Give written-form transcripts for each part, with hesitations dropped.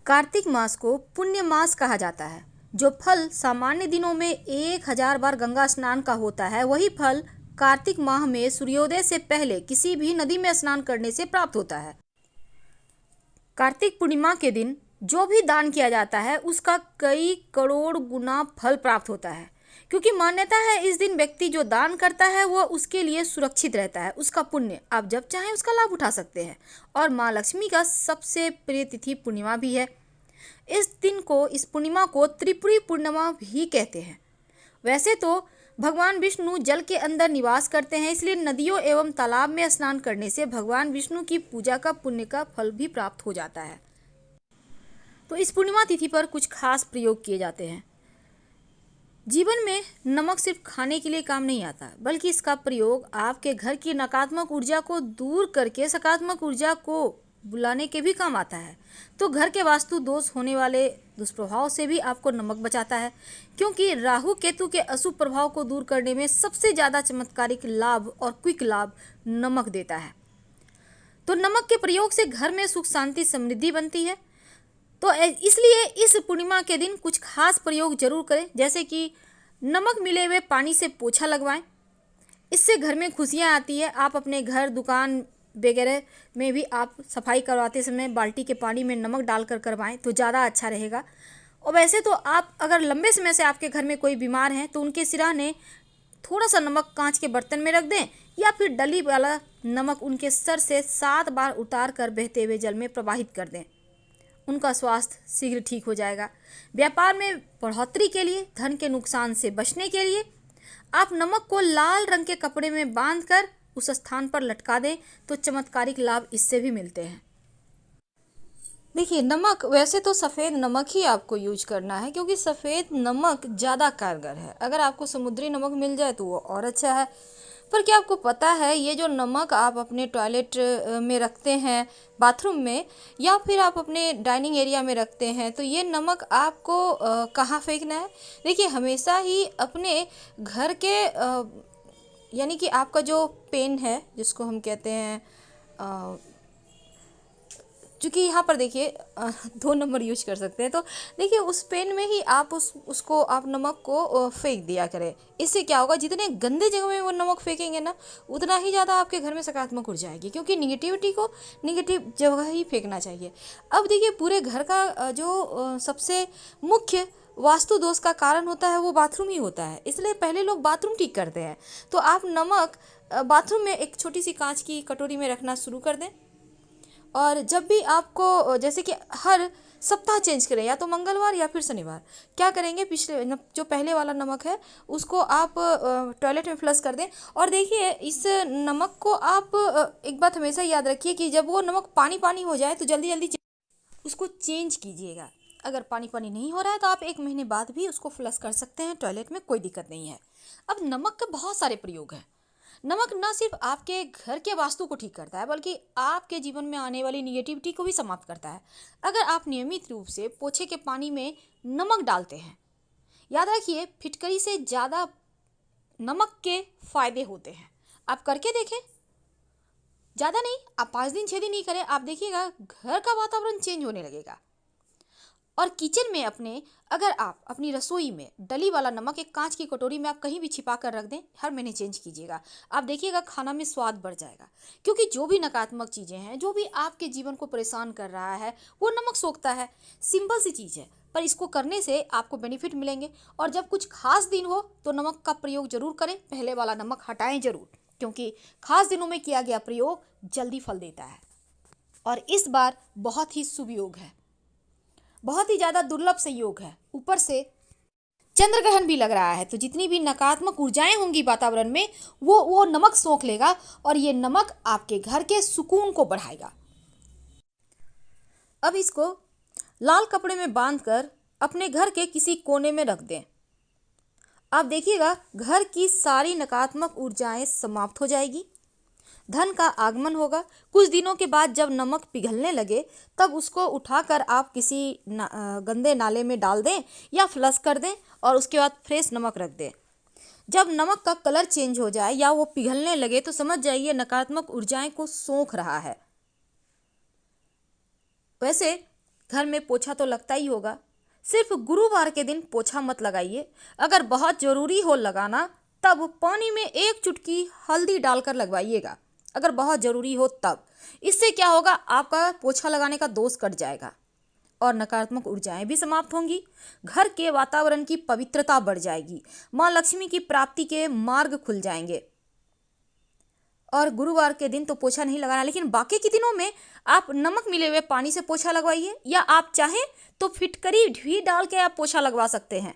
कार्तिक मास को पुण्य मास कहा जाता है। जो फल सामान्य दिनों में 1000 बार गंगा स्नान का होता है, वही फल कार्तिक माह में सूर्योदय से पहले किसी भी नदी में स्नान करने से प्राप्त होता है। कार्तिक पूर्णिमा के दिन जो भी दान किया जाता है उसका कई करोड़ गुना फल प्राप्त होता है, क्योंकि मान्यता है इस दिन व्यक्ति जो दान करता है वह उसके लिए सुरक्षित रहता है। उसका पुण्य आप जब चाहें उसका लाभ उठा सकते हैं। और माँ लक्ष्मी का सबसे प्रिय तिथि पूर्णिमा भी है। इस पूर्णिमा को त्रिपुरी पूर्णिमा भी कहते हैं। वैसे तो भगवान विष्णु जल के अंदर निवास करते हैं, इसलिए नदियों एवं तालाब में स्नान करने से भगवान विष्णु की पूजा का पुण्य का फल भी प्राप्त हो जाता है। तो इस पूर्णिमा तिथि पर कुछ खास प्रयोग किए जाते हैं। जीवन में नमक सिर्फ खाने के लिए काम नहीं आता, बल्कि इसका प्रयोग आपके घर की नकारात्मक ऊर्जा को दूर करके सकारात्मक ऊर्जा को बुलाने के भी काम आता है। तो घर के वास्तु दोष होने वाले दुष्प्रभाव से भी आपको नमक बचाता है, क्योंकि राहु केतु के अशुभ प्रभाव को दूर करने में सबसे ज़्यादा चमत्कारिक लाभ और क्विक लाभ नमक देता है। तो नमक के प्रयोग से घर में सुख शांति समृद्धि बनती है। तो इसलिए इस पूर्णिमा के दिन कुछ खास प्रयोग जरूर करें, जैसे कि नमक मिले हुए पानी से पोछा लगवाएं। इससे घर में खुशियां आती है। आप अपने घर दुकान वगैरह में भी आप सफाई करवाते समय बाल्टी के पानी में नमक डालकर करवाएं तो ज़्यादा अच्छा रहेगा। और वैसे तो आप अगर लंबे समय से आपके घर में कोई बीमार हैं तो उनके सिरहाने थोड़ा सा नमक कांच के बर्तन में रख दें, या फिर डली वाला नमक उनके सर से 7 बार उतार कर बहते हुए जल में प्रवाहित कर दें। उनका स्वास्थ्य शीघ्र ठीक हो जाएगा। व्यापार में बढ़ोतरी के लिए, धन के नुकसान से बचने के लिए आप नमक को लाल रंग के कपड़े में बांधकर उस स्थान पर लटका दें तो चमत्कारिक लाभ इससे भी मिलते हैं। देखिए, नमक वैसे तो सफ़ेद नमक ही आपको यूज करना है, क्योंकि सफ़ेद नमक ज़्यादा कारगर है। अगर आपको समुद्री नमक मिल जाए तो वो और अच्छा है। पर क्या आपको पता है ये जो नमक आप अपने टॉयलेट में रखते हैं, बाथरूम में, या फिर आप अपने डाइनिंग एरिया में रखते हैं, तो ये नमक आपको कहाँ फेंकना है? देखिए, हमेशा ही अपने घर के यानी कि आपका जो पेन है जिसको हम कहते हैं, चूँकि यहाँ पर देखिए 2 नंबर यूज कर सकते हैं, तो देखिए उस पेन में ही आप उसको आप नमक को फेंक दिया करें। इससे क्या होगा, जितने गंदे जगह में वो नमक फेंकेंगे ना, उतना ही ज़्यादा आपके घर में सकारात्मक ऊर्जा आएगी, क्योंकि निगेटिविटी को निगेटिव जगह ही फेंकना चाहिए। अब देखिए, पूरे घर का जो सबसे मुख्य वास्तु दोष का कारण होता है वो बाथरूम ही होता है, इसलिए पहले लोग बाथरूम ठीक करते हैं। तो आप नमक बाथरूम में एक छोटी सी कांच की कटोरी में रखना शुरू कर दें, और जब भी आपको, जैसे कि हर सप्ताह चेंज करें, या तो मंगलवार या फिर शनिवार, क्या करेंगे, पिछले जो पहले वाला नमक है उसको आप टॉयलेट में फ्लश कर दें। और देखिए, इस नमक को आप एक बात हमेशा याद रखिए कि जब वो नमक पानी पानी हो जाए तो जल्दी जल्दी उसको चेंज कीजिएगा। अगर पानी पानी नहीं हो रहा है तो आप 1 महीने बाद भी उसको फ्लश कर सकते हैं टॉयलेट में, कोई दिक्कत नहीं है। अब नमक के बहुत सारे प्रयोग हैं। नमक न सिर्फ आपके घर के वास्तु को ठीक करता है, बल्कि आपके जीवन में आने वाली निगेटिविटी को भी समाप्त करता है। अगर आप नियमित रूप से पोछे के पानी में नमक डालते हैं, याद रखिए फिटकरी से ज़्यादा नमक के फायदे होते हैं। आप करके देखें, ज़्यादा नहीं, आप 5 दिन 6 दिन ही करें, आप देखिएगा घर का वातावरण चेंज होने लगेगा। और किचन में अगर आप अपनी रसोई में डली वाला नमक एक कांच की कटोरी में आप कहीं भी छिपा कर रख दें, हर महीने चेंज कीजिएगा, आप देखिएगा खाना में स्वाद बढ़ जाएगा। क्योंकि जो भी नकारात्मक चीज़ें हैं, जो भी आपके जीवन को परेशान कर रहा है, वो नमक सोखता है। सिंपल सी चीज़ है, पर इसको करने से आपको बेनिफिट मिलेंगे। और जब कुछ खास दिन हो तो नमक का प्रयोग जरूर करें, पहले वाला नमक हटाएं जरूर, क्योंकि खास दिनों में किया गया प्रयोग जल्दी फल देता है। और इस बार बहुत ही शुभ योग है, बहुत ही ज़्यादा दुर्लभ संयोग है, ऊपर से चंद्र ग्रहण भी लग रहा है, तो जितनी भी नकारात्मक ऊर्जाएं होंगी वातावरण में वो नमक सोख लेगा, और ये नमक आपके घर के सुकून को बढ़ाएगा। अब इसको लाल कपड़े में बांधकर अपने घर के किसी कोने में रख दें। आप देखिएगा घर की सारी नकारात्मक ऊर्जाएं समाप्त हो जाएगी, धन का आगमन होगा। कुछ दिनों के बाद जब नमक पिघलने लगे तब उसको उठाकर आप किसी गंदे नाले में डाल दें या फ्लश कर दें, और उसके बाद फ्रेश नमक रख दें। जब नमक का कलर चेंज हो जाए या वो पिघलने लगे तो समझ जाइए नकारात्मक ऊर्जाएं को सोख रहा है। वैसे घर में पोछा तो लगता ही होगा। सिर्फ गुरुवार के दिन पोछा मत लगाइए। अगर बहुत ज़रूरी हो लगाना तब पानी में 1 चुटकी हल्दी डालकर लगवाइएगा, अगर बहुत ज़रूरी हो तब। इससे क्या होगा, आपका पोछा लगाने का दोष कट जाएगा और नकारात्मक ऊर्जाएं भी समाप्त होंगी। घर के वातावरण की पवित्रता बढ़ जाएगी। माँ लक्ष्मी की प्राप्ति के मार्ग खुल जाएंगे। और गुरुवार के दिन तो पोछा नहीं लगाना, लेकिन बाकी के दिनों में आप नमक मिले हुए पानी से पोछा लगवाइए, या आप चाहें तो फिटकरी भी डाल के आप पोछा लगवा सकते हैं।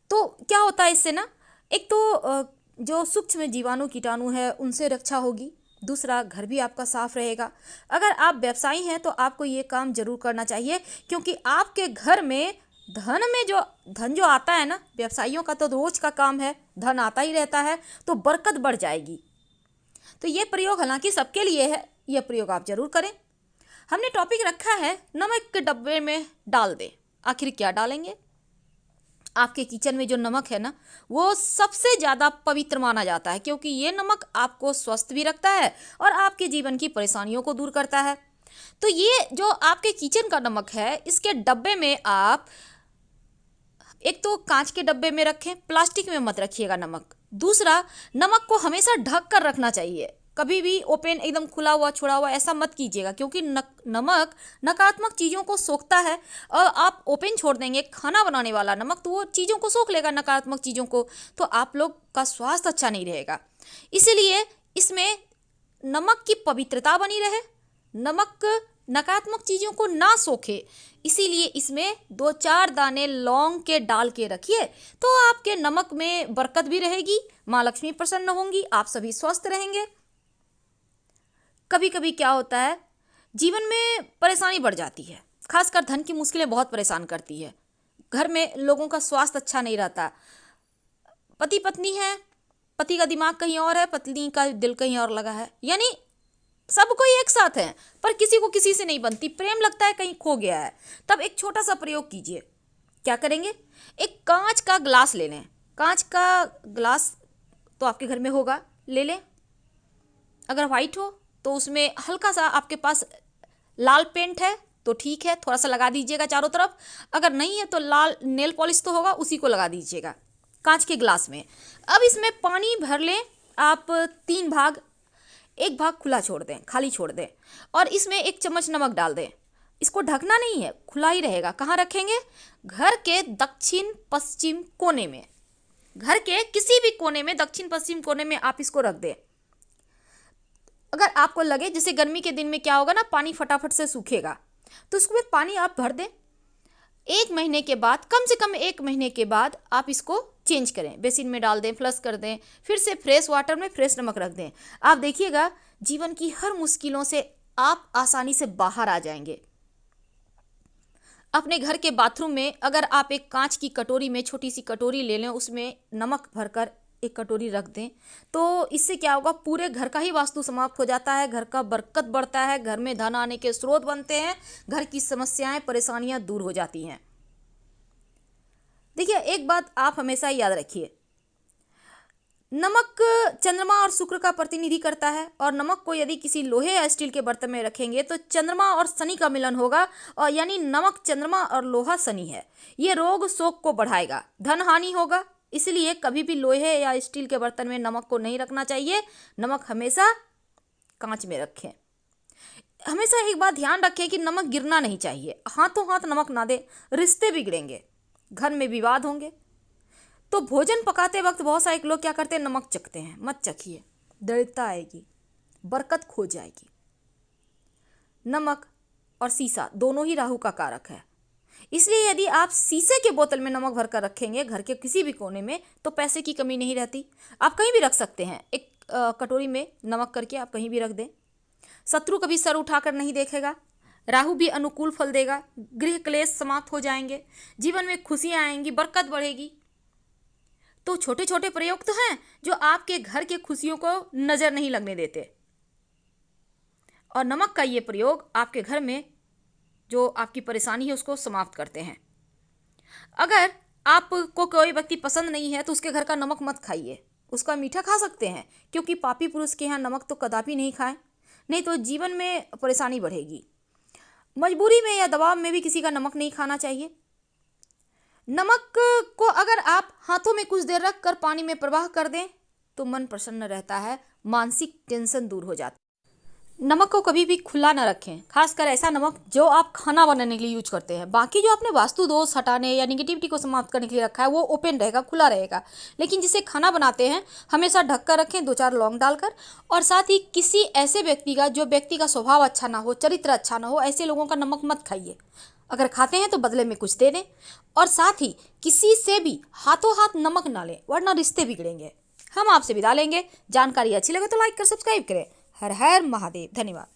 तो क्या होता है इससे ना, एक तो जो सूक्ष्म जीवाणु कीटाणु है उनसे रक्षा होगी, दूसरा घर भी आपका साफ रहेगा। अगर आप व्यवसायी हैं तो आपको ये काम जरूर करना चाहिए, क्योंकि आपके घर में धन जो आता है ना, व्यवसायियों का तो रोज का काम है, धन आता ही रहता है, तो बरकत बढ़ जाएगी। तो ये प्रयोग हालांकि सबके लिए है, यह प्रयोग आप जरूर करें। हमने टॉपिक रखा है नमक के डब्बे में डाल दें। आखिर क्या डालेंगे? आपके किचन में जो नमक है ना, वो सबसे ज़्यादा पवित्र माना जाता है, क्योंकि ये नमक आपको स्वस्थ भी रखता है और आपके जीवन की परेशानियों को दूर करता है। तो ये जो आपके किचन का नमक है, इसके डब्बे में आप एक तो कांच के डब्बे में रखें, प्लास्टिक में मत रखिएगा नमक। दूसरा, नमक को हमेशा ढक कर रखना चाहिए, कभी भी ओपन एकदम खुला हुआ छोड़ा हुआ ऐसा मत कीजिएगा, क्योंकि नमक नकारात्मक चीज़ों को सोखता है। और आप ओपन छोड़ देंगे खाना बनाने वाला नमक, तो वो चीज़ों को सोख लेगा, नकारात्मक चीज़ों को, तो आप लोग का स्वास्थ्य अच्छा नहीं रहेगा। इसीलिए इसमें नमक की पवित्रता बनी रहे, नमक नकारात्मक चीज़ों को ना सोखे, इसीलिए इसमें 2-4 दाने लौंग के डाल के रखिए, तो आपके नमक में बरकत भी रहेगी, माँ लक्ष्मी प्रसन्न होंगी, आप सभी स्वस्थ रहेंगे। कभी कभी क्या होता है, जीवन में परेशानी बढ़ जाती है, खासकर धन की मुश्किलें बहुत परेशान करती है। घर में लोगों का स्वास्थ्य अच्छा नहीं रहता। पति पत्नी है, पति का दिमाग कहीं और है, पत्नी का दिल कहीं और लगा है, यानी सब कोई एक साथ है पर किसी को किसी से नहीं बनती, प्रेम लगता है कहीं खो गया है। तब एक छोटा सा प्रयोग कीजिए। क्या करेंगे, एक कांच का ग्लास ले लें। कांच का ग्लास तो आपके घर में होगा, ले लें। अगर वाइट हो तो उसमें हल्का सा आपके पास लाल पेंट है तो ठीक है, थोड़ा सा लगा दीजिएगा चारों तरफ। अगर नहीं है तो लाल नेल पॉलिश तो होगा, उसी को लगा दीजिएगा कांच के ग्लास में। अब इसमें पानी भर लें आप 3 भाग, 1 भाग खुला छोड़ दें, खाली छोड़ दें, और इसमें 1 चम्मच नमक डाल दें। इसको ढकना नहीं है, खुला ही रहेगा। कहाँ रखेंगे? घर के दक्षिण पश्चिम कोने में, घर के किसी भी कोने में, दक्षिण पश्चिम कोने में आप इसको रख दें। अगर आपको लगे जैसे गर्मी के दिन में क्या होगा ना, पानी फटाफट से सूखेगा, तो उसमें पानी आप भर दें। 1 महीने के बाद, कम से कम 1 महीने के बाद आप इसको चेंज करें, बेसिन में डाल दें, फ्लश कर दें, फिर से फ्रेश वाटर में फ्रेश नमक रख दें। आप देखिएगा जीवन की हर मुश्किलों से आप आसानी से बाहर आ जाएंगे। अपने घर के बाथरूम में अगर आप एक कांच की कटोरी में, छोटी सी कटोरी ले लें, उसमें नमक भरकर 1 कटोरी रख दें, तो इससे क्या होगा, पूरे घर का ही वास्तु समाप्त हो जाता है, घर का बरकत बढ़ता है, घर में धन आने के स्रोत बनते हैं, घर की समस्याएं परेशानियां दूर हो जाती हैं। देखिए, एक बात आप हमेशा याद रखिए, नमक चंद्रमा और शुक्र का प्रतिनिधि करता है, और नमक को यदि किसी लोहे या स्टील के बर्तन में रखेंगे तो चंद्रमा और शनि का मिलन होगा, और यानी नमक चंद्रमा और लोहा शनि है। ये रोग शोक को बढ़ाएगा, धन हानि होगा, इसलिए कभी भी लोहे या स्टील के बर्तन में नमक को नहीं रखना चाहिए। नमक हमेशा कांच में रखें। हमेशा एक बात ध्यान रखें कि नमक गिरना नहीं चाहिए, हाथों हाथ नमक ना दें, रिश्ते बिगड़ेंगे, घर में विवाद होंगे। तो भोजन पकाते वक्त बहुत सारे लोग क्या करते हैं, नमक चखते हैं, मत चखिए, दरिद्रता आएगी, बरकत खो जाएगी। नमक और शीशा दोनों ही राहु का कारक है, इसलिए यदि आप शीशे के बोतल में नमक भरकर रखेंगे घर के किसी भी कोने में, तो पैसे की कमी नहीं रहती। आप कहीं भी रख सकते हैं, एक कटोरी में नमक करके आप कहीं भी रख दें। शत्रु कभी सर उठाकर नहीं देखेगा, राहु भी अनुकूल फल देगा, गृह क्लेश समाप्त हो जाएंगे, जीवन में खुशियां आएंगी, बरकत बढ़ेगी। तो छोटे छोटे प्रयोग तो हैं जो आपके घर के खुशियों को नजर नहीं लगने देते, और नमक का ये प्रयोग आपके घर में जो आपकी परेशानी है उसको समाप्त करते हैं। अगर आपको कोई व्यक्ति पसंद नहीं है तो उसके घर का नमक मत खाइए, उसका मीठा खा सकते हैं, क्योंकि पापी पुरुष के यहाँ नमक तो कदापि नहीं खाएं, नहीं तो जीवन में परेशानी बढ़ेगी। मजबूरी में या दबाव में भी किसी का नमक नहीं खाना चाहिए। नमक को अगर आप हाथों में कुछ देर रख कर पानी में प्रवाह कर दें तो मन प्रसन्न रहता है, मानसिक टेंशन दूर हो जाता है। नमक को कभी भी खुला ना रखें, खासकर ऐसा नमक जो आप खाना बनाने के लिए यूज करते हैं। बाकी जो आपने वास्तु दोष हटाने या निगेटिविटी को समाप्त करने के लिए रखा है वो ओपन रहेगा, खुला रहेगा। लेकिन जिसे खाना बनाते हैं हमेशा ढक कर रखें, 2-4 लौंग डालकर। और साथ ही किसी ऐसे व्यक्ति का जो व्यक्ति का स्वभाव अच्छा ना हो, चरित्र अच्छा ना हो, ऐसे लोगों का नमक मत खाइए। अगर खाते हैं तो बदले में कुछ दे दें। और साथ ही किसी से भी हाथों हाथ नमक ना लें, वरना रिश्ते बिगड़ेंगे। हम आपसे विदा लेंगे। जानकारी अच्छी लगे तो लाइक कर सब्सक्राइब करें। हर हर महादेव। धन्यवाद।